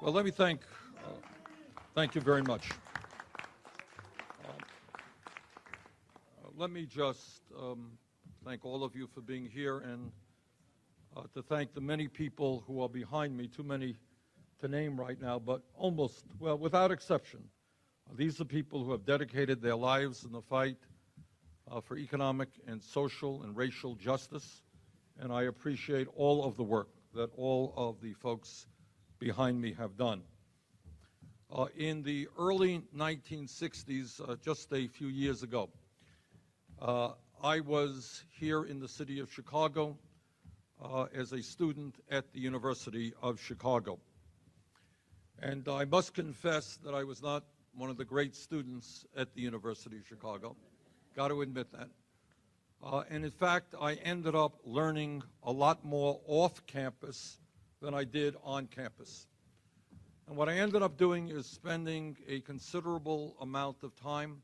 Well, let me thank you very much. Let me just thank all of you for being here, and to thank the many people who are behind me, too many to name right now, but almost, well, without exception. These are people who have dedicated their lives in the fight for economic and social and racial justice, and I appreciate all of the work that all of the folks behind me have done. In the early 1960s, just a few years ago, I was here in the city of Chicago as a student at the University of Chicago. And I must confess that I was not one of the great students at the University of Chicago. Got to admit that. And in fact, I ended up learning a lot more off campus than I did on campus. And what I ended up doing is spending a considerable amount of time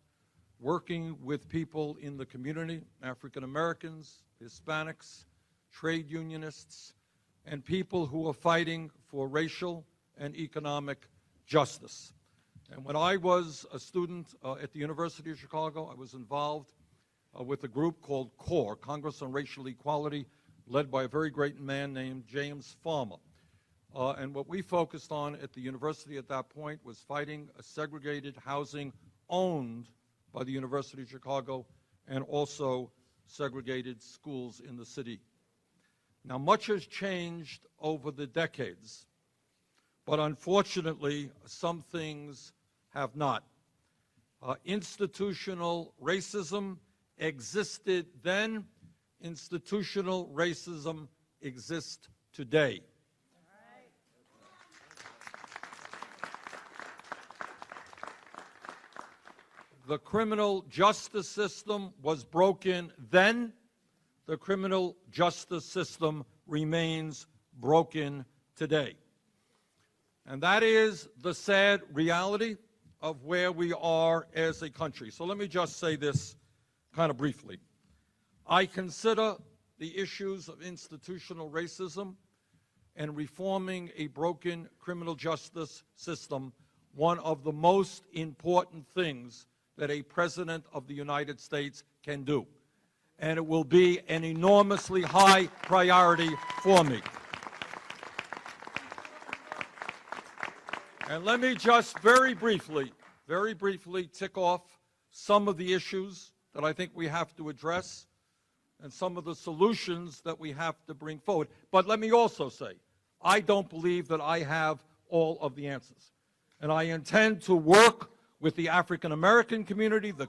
working with people in the community, African Americans, Hispanics, trade unionists, and people who are fighting for racial and economic justice. And when I was a student at the University of Chicago, I was involved with a group called CORE, Congress on Racial Equality, led by a very great man named James Farmer. And what we focused on at the university at that point was fighting a segregated housing owned by the University of Chicago and also segregated schools in the city. Now, much has changed over the decades, but unfortunately, some things have not. Institutional racism existed then. Institutional racism exists today. The criminal justice system was broken then. The criminal justice system remains broken today. And that is the sad reality of where we are as a country. So let me just say this kind of briefly. I consider the issues of institutional racism and reforming a broken criminal justice system one of the most important things that a president of the United States can do. And it will be an enormously high priority for me. And let me just very briefly tick off some of the issues that I think we have to address and some of the solutions that we have to bring forward. But let me also say, I don't believe that I have all of the answers. And I intend to work with the African American community, the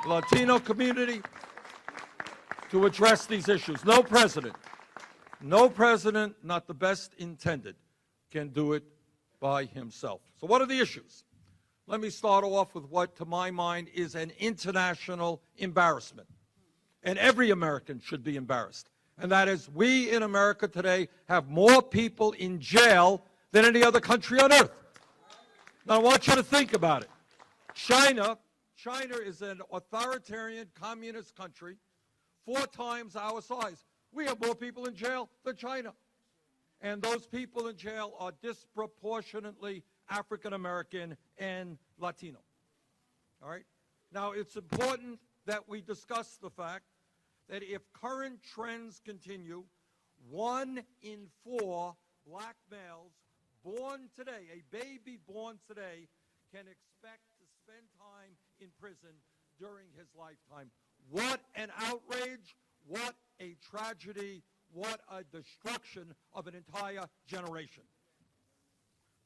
Latino community, to address these issues. No president, not the best intended, can do it by himself. So what are the issues? Let me start off with what, to my mind, is an international embarrassment. And every American should be embarrassed. And that is, we in America today have more people in jail than any other country on earth. Now, I want you to think about it. China is an authoritarian communist country, 4 times our size. We have more people in jail than China. And those people in jail are disproportionately African American and Latino. All right? Now, it's important that we discuss the fact that if current trends continue, 1 in 4 black males born today, a baby born today, can expect to spend time in prison during his lifetime. What an outrage, what a tragedy, what a destruction of an entire generation.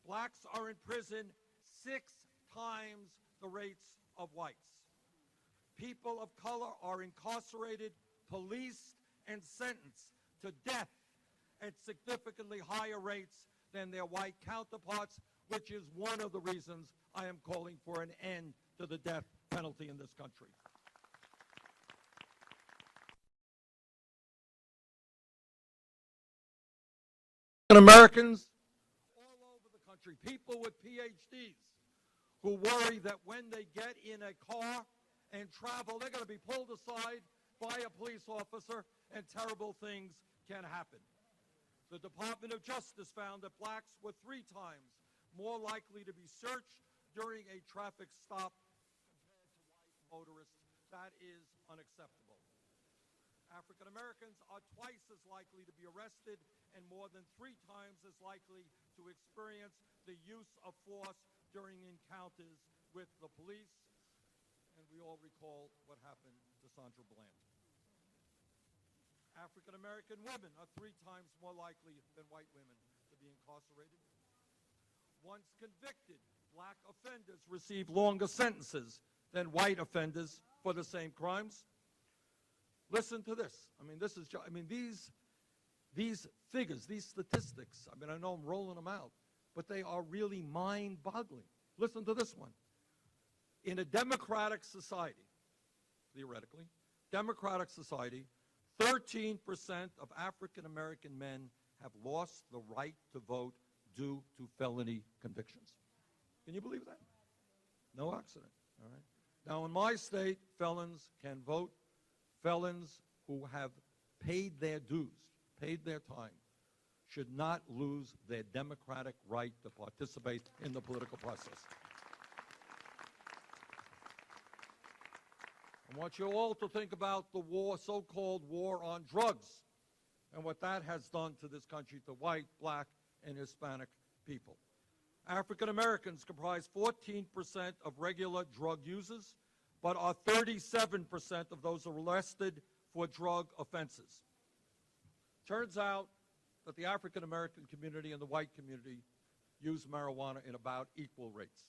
Blacks are in prison 6 times the rates of whites. People of color are incarcerated, policed, and sentenced to death at significantly higher rates than their white counterparts, which is one of the reasons I am calling for an end to the death penalty in this country. Americans all over the country, people with PhDs who worry that when they get in a car and travel, they're going to be pulled aside by a police officer and terrible things can happen. The Department of Justice found that blacks were 3 times more likely to be searched during a traffic stop compared to white motorists. That is unacceptable. African Americans are twice as likely to be arrested and more than 3 times as likely to experience the use of force during encounters with the police. And we all recall what happened to Sandra Bland. African American women are 3 times more likely than white women to be incarcerated. Once convicted, black offenders receive longer sentences than white offenders for the same crimes. Listen to this. These figures, these statistics, I know I'm rolling them out, but they are really mind-boggling. Listen to this one. In a democratic society, theoretically, democratic society, 13% of African American men have lost the right to vote due to felony convictions. Can you believe that? No accident, all right? Now, in my state, felons can vote. Felons who have paid their dues, paid their time, should not lose their democratic right to participate in the political process. I want you all to think about the war, so-called war on drugs, and what that has done to this country, to white, black, and Hispanic people. African Americans comprise 14% of regular drug users, but are 37% of those arrested for drug offenses. Turns out that the African American community and the white community use marijuana in about equal rates.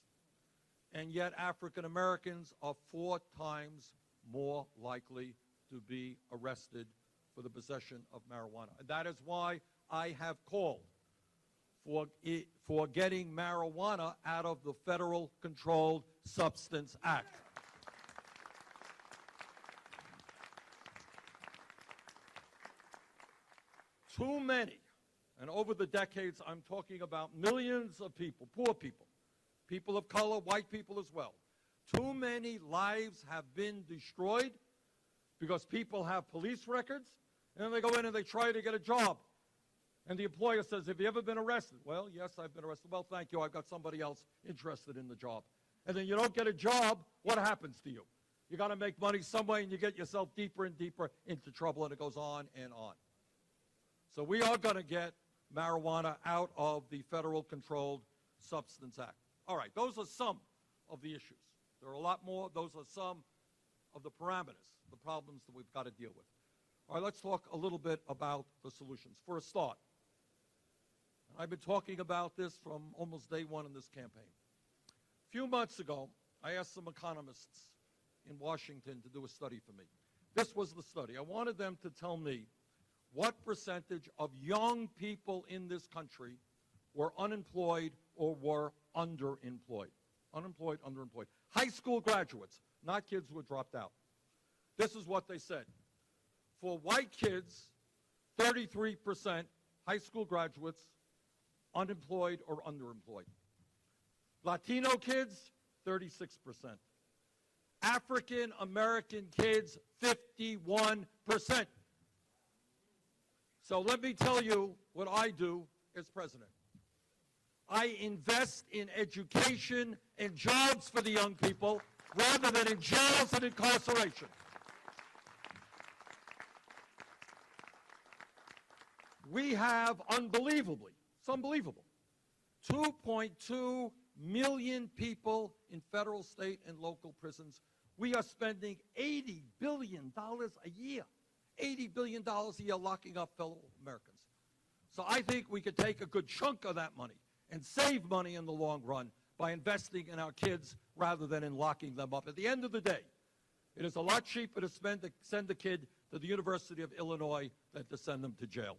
And yet African Americans are 4 times more likely to be arrested for the possession of marijuana. And that is why I have called for getting marijuana out of the Federal Controlled Substance Act. Too many, and over the decades I'm talking about millions of people, poor people, people of color, white people as well. Too many lives have been destroyed because people have police records, and then they go in and they try to get a job. And the employer says, have you ever been arrested? Well, yes, I've been arrested. Well, thank you, I've got somebody else interested in the job. And then you don't get a job, what happens to you? You got to make money some way, and you get yourself deeper and deeper into trouble, and it goes on and on. So we are going to get marijuana out of the Federal Controlled Substance Act. All right, those are some of the issues. There are a lot more. Those are some of the parameters, the problems that we've got to deal with. All right, let's talk a little bit about the solutions. For a start, I've been talking about this from almost day one in this campaign. A few months ago, I asked some economists in Washington to do a study for me. This was the study. I wanted them to tell me what percentage of young people in this country were unemployed or were underemployed. Unemployed, underemployed. High school graduates, not kids who had dropped out. This is what they said. For white kids, 33% high school graduates, unemployed or underemployed. Latino kids, 36%. African American kids, 51%. So let me tell you what I do as president. I invest in education and jobs for the young people rather than in jails and incarceration. We have, unbelievably, it's unbelievable, 2.2 million people in federal, state, and local prisons. We are spending $80 billion a year, $80 billion a year locking up fellow Americans. So I think we could take a good chunk of that money and save money in the long run by investing in our kids rather than in locking them up. At the end of the day, it is a lot cheaper to send a kid to the University of Illinois than to send them to jail.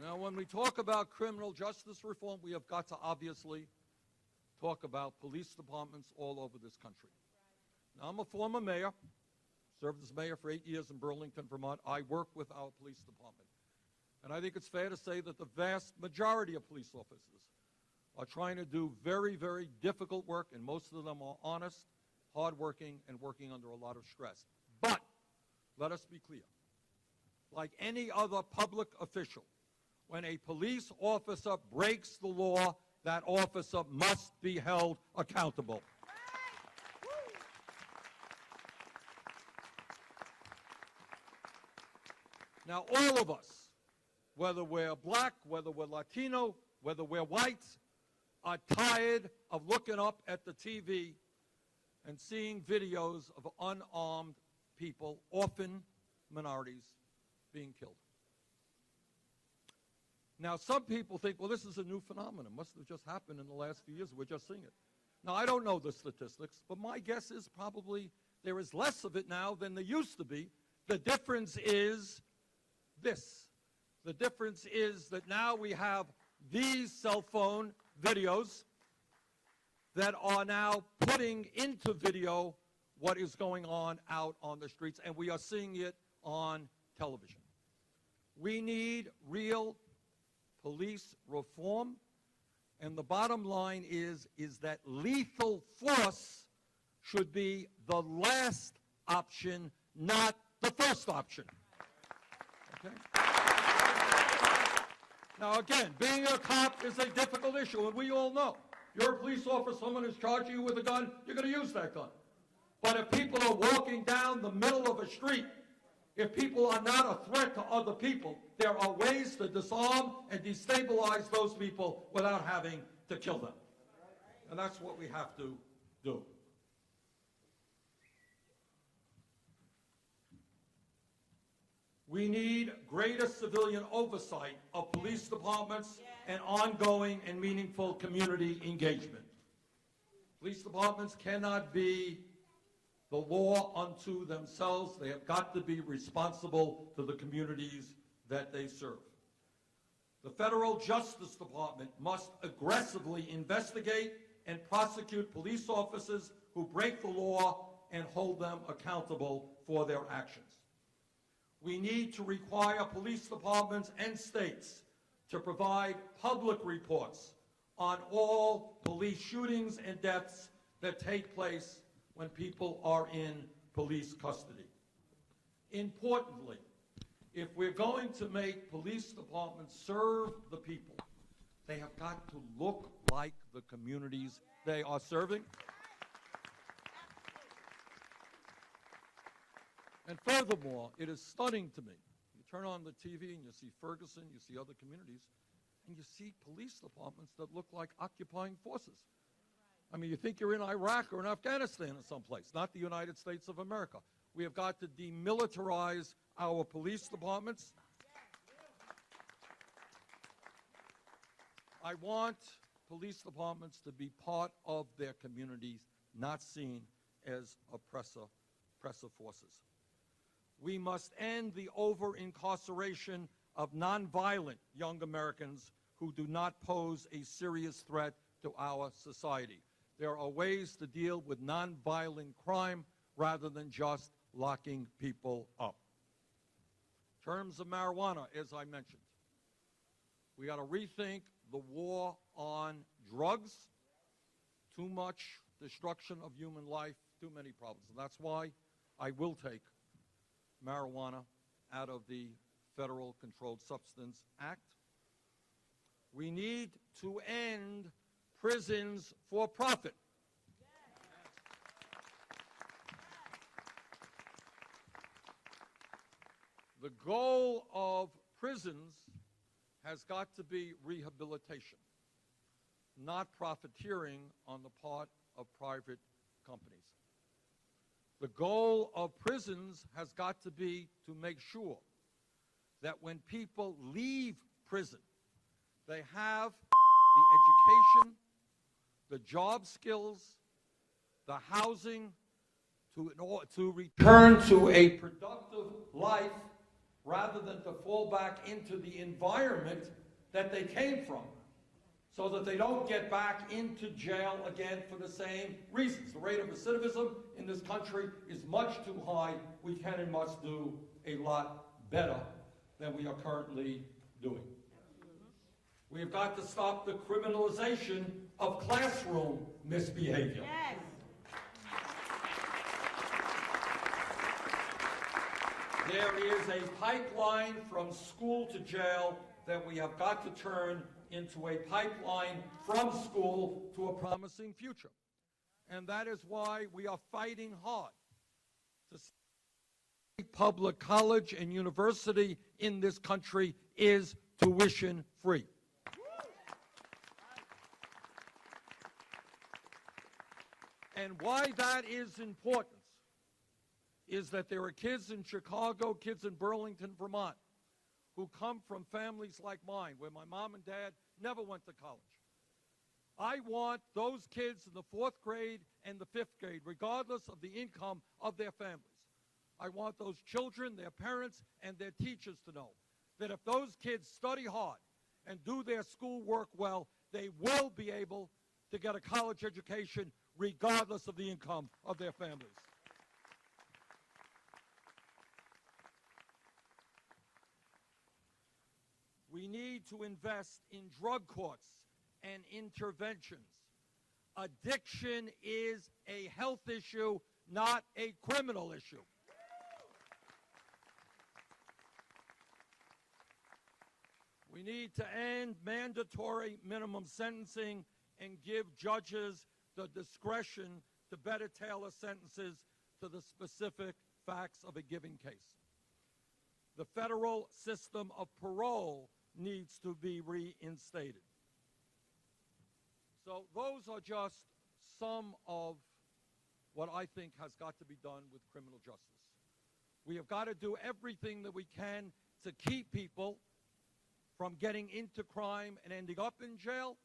Now, when we talk about criminal justice reform, we have got to obviously talk about police departments all over this country. Now, I'm a former mayor, served as mayor for 8 years in Burlington, Vermont. I work with our police department. And I think it's fair to say that the vast majority of police officers are trying to do very, very difficult work, and most of them are honest, hardworking, and working under a lot of stress. But let us be clear. like any other public official. When a police officer breaks the law, that officer must be held accountable. Now, all of us, whether we're black, whether we're Latino, whether we're white, are tired of looking up at the TV and seeing videos of unarmed people, often minorities, being killed. Now, some people think, well, this is a new phenomenon. Must have just happened in the last few years. We're just seeing it. Now, I don't know the statistics, but my guess is probably there is less of it now than there used to be. The difference is this. The difference is that now we have these cell phone videos that are now putting into video what is going on out on the streets, and we are seeing it on television. We need real police reform, and the bottom line is that lethal force should be the last option, not the first option. Okay? Now, again, being a cop is a difficult issue, and we all know. You're a police officer, someone is charging you with a gun, you're going to use that gun. But if people are walking down the middle of a street, if people are not a threat to other people, there are ways to disarm and destabilize those people without having to kill them. And that's what we have to do. We need greater civilian oversight of police departments and ongoing and meaningful community engagement. Police departments cannot be the law unto themselves. They have got to be responsible to the communities that they serve. The Federal Justice Department must aggressively investigate and prosecute police officers who break the law and hold them accountable for their actions. We need to require police departments and states to provide public reports on all police shootings and deaths that take place when people are in police custody. Importantly, if we're going to make police departments serve the people, they have got to look like the communities they are serving. And furthermore, it is stunning to me. You turn on the TV and you see Ferguson, you see other communities, and you see police departments that look like occupying forces. I mean, you think you're in Iraq or in Afghanistan or someplace, not the United States of America. We have got to demilitarize our police departments. I want police departments to be part of their communities, not seen as oppressive forces. We must end the over-incarceration of nonviolent young Americans who do not pose a serious threat to our society. There are ways to deal with nonviolent crime rather than just locking people up. In terms of marijuana, as I mentioned, we got to rethink the war on drugs. Too much destruction of human life, too many problems. And that's why I will take marijuana out of the Federal Controlled Substance Act. We need to end prisons for profit. The goal of prisons has got to be rehabilitation, not profiteering on the part of private companies. The goal of prisons has got to be to make sure that when people leave prison, they have the education, the job skills, the housing to return to a productive life rather than to fall back into the environment that they came from, so that they don't get back into jail again for the same reasons. The rate of recidivism in this country is much too high. We can and must do a lot better than we are currently doing. We have got to stop the criminalization of classroom misbehavior. Yes. There is a pipeline from school to jail that we have got to turn into a pipeline from school to a promising future. And that is why we are fighting hard to see public college and university in this country is tuition free. And why that is important is that there are kids in Chicago, kids in Burlington, Vermont, who come from families like mine, where my mom and dad never went to college. I want those kids in the 4th grade and the 5th grade, regardless of the income of their families. I want those children, their parents, and their teachers to know that if those kids study hard and do their schoolwork well, they will be able to get a college education regardless of the income of their families. We need to invest in drug courts and interventions. Addiction is a health issue, not a criminal issue. We need to end mandatory minimum sentencing and give judges the discretion to better tailor sentences to the specific facts of a given case. The federal system of parole needs to be reinstated. So those are just some of what I think has got to be done with criminal justice. We have got to do everything that we can to keep people from getting into crime and ending up in jail.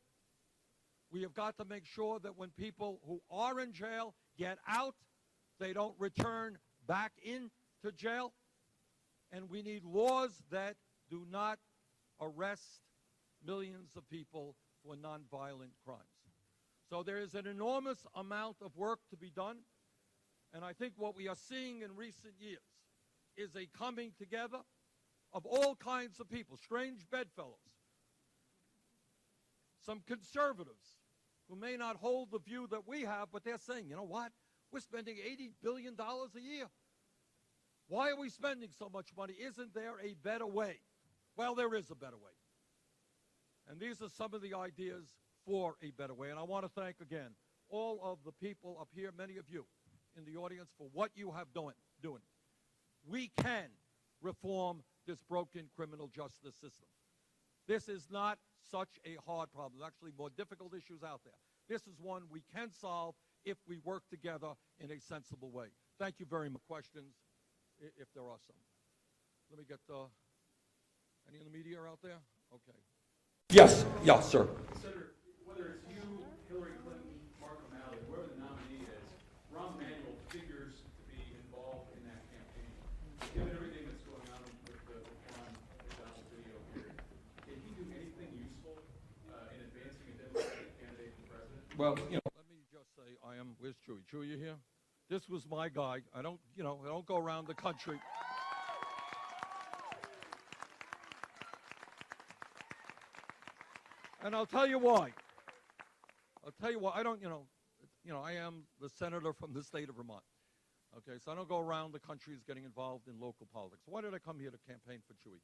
We have got to make sure that when people who are in jail get out, they don't return back into jail. And we need laws that do not arrest millions of people for nonviolent crimes. So there is an enormous amount of work to be done. And I think what we are seeing in recent years is a coming together of all kinds of people, strange bedfellows, some conservatives who may not hold the view that we have, but they're saying, you know what, we're spending $80 billion a year. Why are we spending so much money? Isn't there a better way? Well, there is a better way. And these are some of the ideas for a better way. And I want to thank again all of the people up here, many of you in the audience, for what you have doing. We can reform this broken criminal justice system. This is not such a hard problem. There's actually more difficult issues out there. This is one we can solve if we work together in a sensible way. Thank you very much. Questions, if there are some. Let me get any of the media out there? Okay. Yes, sir. Senator, whether it's you, Hillary Clinton, Mark O'Malley, whoever the nominee is, Rahm Emanuel figures to be involved in that campaign. Given everything that's going on with the Rahm McDonald video here, can he do anything useful in advancing a Democratic candidate for president? Well, let me just say, where's Chewy? Chewy, you here? This was my guy. I don't go around the country. And I'll tell you why. I don't, I am the senator from the state of Vermont. Okay, so I don't go around the country getting involved in local politics. Why did I come here to campaign for Chewy?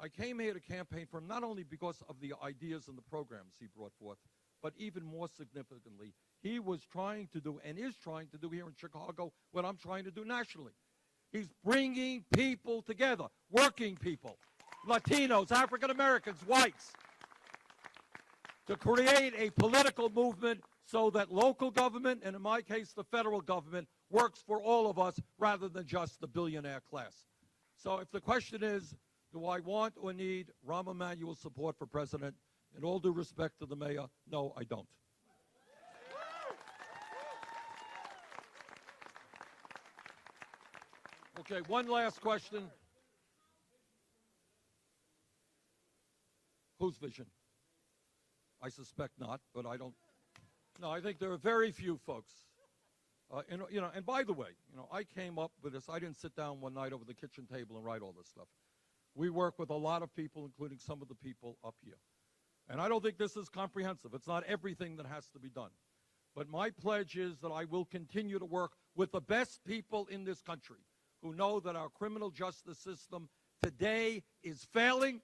I came here to campaign for him not only because of the ideas and the programs he brought forth, but even more significantly, he was trying to do and is trying to do here in Chicago what I'm trying to do nationally. He's bringing people together, working people, Latinos, African Americans, whites, to create a political movement so that local government, and in my case, the federal government, works for all of us rather than just the billionaire class. So if the question is, do I want or need Rahm Emanuel's support for president, in all due respect to the mayor, no, I don't. Okay, one last question. Whose vision? I suspect not, but I don't. No, I think there are very few folks. And by the way, I came up with this. I didn't sit down one night over the kitchen table and write all this stuff. We work with a lot of people, including some of the people up here. And I don't think this is comprehensive. It's not everything that has to be done. But my pledge is that I will continue to work with the best people in this country who know that our criminal justice system today is failing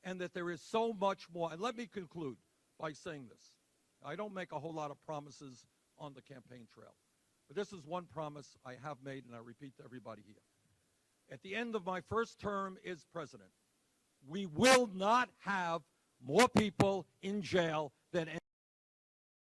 and that there is so much more. And let me conclude by saying this. I don't make a whole lot of promises on the campaign trail, but this is one promise I have made, and I repeat to everybody here. At the end of my first term as president, we will not have more people in jail than